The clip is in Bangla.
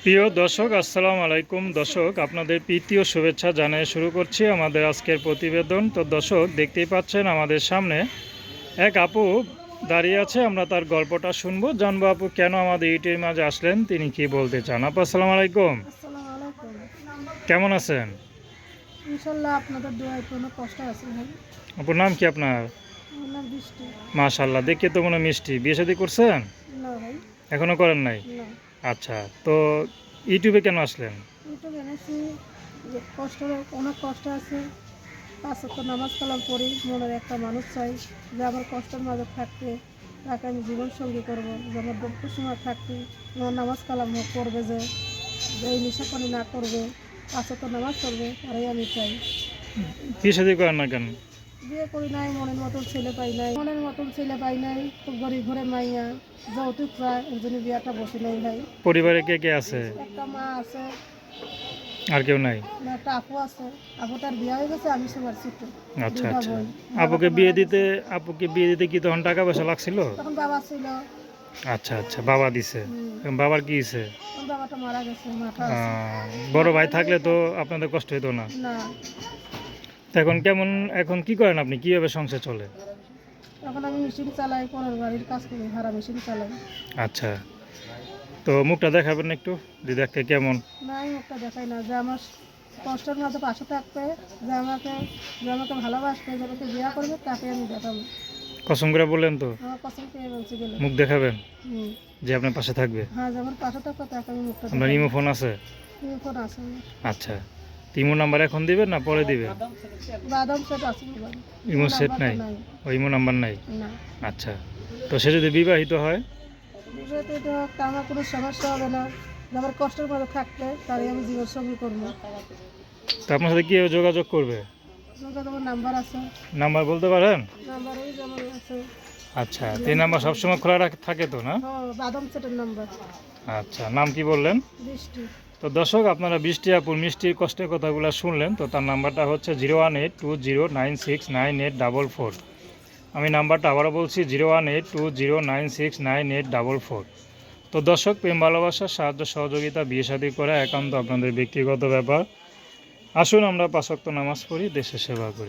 প্রিয় দর্শক, আসসালামু আলাইকুম। দর্শক, আপনাদের প্রীতি ও শুভেচ্ছা জানিয়ে শুরু করছি আমাদের আজকের প্রতিবেদন। তো দর্শক, দেখতেই পাচ্ছেন আমাদের সামনে এক আপু দাঁড়িয়ে আছে। আমরা তার গল্পটা শুনবো, জানবো আপু কেন আমাদের ইউটিউবের মাঝে আসলেন, তিনি কি বলতে চান। আপু আসসালামু আলাইকুম, আসসালামু আলাইকুম। কেমন আছেন? ইনশাল্লাহ আপনাদের দোয়ায় কোনো কষ্ট আছে ভাই। আপুর নাম কি আপনার? আমার নাম বৃষ্টি। মাশাআল্লাহ, দেখে তো মনে হয় মিষ্টি। বিয়ে শাদী করছেন? না ভাই, এখনো করেন নাই? না। আচ্ছা, তো ইউটিউবে কেন আসলেন? ইউটিউব এনেছি যে অনেক কষ্ট আছে। 5 ওয়াক্ত নামাজ কালাম পড়ি, মনের একটা মানুষ চাই যে আমার কষ্টের মাঝে থাকতে, তাকে আমি জীবন সঙ্গী করবো। যে আমার দুঃখ সময় থাকতে আমার নামাজ কালাম করবে, যে এই নেশাপানি না করবে, 5 ওয়াক্ত নামাজ পড়বে, তারাই আমি চাই। বিয়ে শাদী করেন না কেন? বিয়ে করি নাই, মনের মতন ছেলে পাই নাই, খুব গরিব ঘরে মাইয়া, যৌতুক চায়, এর জন্য বিয়াটা বসে নাই ভাই। পরিবারে কে কে আছে? একটা মা আছে, আর কেউ নাই? না একটা আপু আছে। আপুটার বিয়ে হয়ে গেছে, আমি সবার ছোট। আচ্ছা 2টা আচ্ছা। বোন। আপুকে বাবাটা বিয়ে মারা দিতে গেছে। আপুকে বিয়ে দিতে কি তখন টাকা পয়সা লাগছিল? তখন বাবা ছিল। আচ্ছা আচ্ছা, বাবা দিছে। এখন বাবার কি হয়েছে? তখন বাবাটা মারা গেছে, মাথা আছে। বড় মাথা ভাই গেলে থাকলে তো আপনাদের কষ্ট হতো না? না। তো এখন কেমন, এখন কি করেন আপনি, কিভাবে সংসার চলে? এখন আমি মেশিন চালাই, পরের বাড়ির কাজ করি, ভাড়া মেশিন চালাই। আচ্ছা, তো মুখটা দেখাবেন একটু, যে দেখতে কেমন? না, আমি একটা দেখাই না, যে আমার কষ্টের মাঝে পাশে থাকবে, যে আমাকে ভালোবাসবে, যে আমাকে বিয়ে করবে, তাকে আমি দেখাবো। কসম করে বললেন তো? আমার পছন্দ পেয়ে বলছে গেলে। মুখ দেখাবেন হুম। যে আপনার পাশে থাকবে? হ্যাঁ, যেমন পাশে থাকবে, তাকে আমি মুখটা আপনার দেখাবো। ইমো ফোন আছে? ফোন আছে আমার। আচ্ছা, তো ইমো নাম্বার এখন দিবেন না পরে দিবেন? বাদাম সেট আছে মোবাইল। ইমো সেট নাম্বারটা নাই? নাই। ওই ইমো নাম্বার নাই? না। আচ্ছা, তো সে যদি বিবাহিত হয়? বিষয়তে তো আমার কোনো সমস্যা হবে না, যে আমার কষ্টের মধ্যে থাকলে তারই আমি জীবন সঙ্গী করবো। তো আপনার সাথে কীভাবে যোগাযোগ করবে? আপনার তোমার নাম্বার আছে? নাম্বার বলতে পারেন? নাম্বার ওই যেমন আছে। আচ্ছা, তো এই নাম্বার সবসময় খোলা থাকে তো না? বাদাম সেটের নাম্বার। আচ্ছা, নাম কি বললেন? বৃষ্টি। তো দর্শক, আপনারা বৃষ্টি আপুর মিষ্টির কষ্টের কথাগুলো শুনলেন। তো তার নাম্বারটা হচ্ছে 01820969844। আমি নাম্বারটা আবারও বলছি, 01820969844। তো দর্শক, প্রেম ভালোবাসা, সাহায্য সহযোগিতা, বিয়ে শাদী করা একান্ত আপনাদের ব্যক্তিগত ব্যাপার। আসুন আমরা 5 ওয়াক্ত নামাজ পড়ি, দেশের সেবা করি।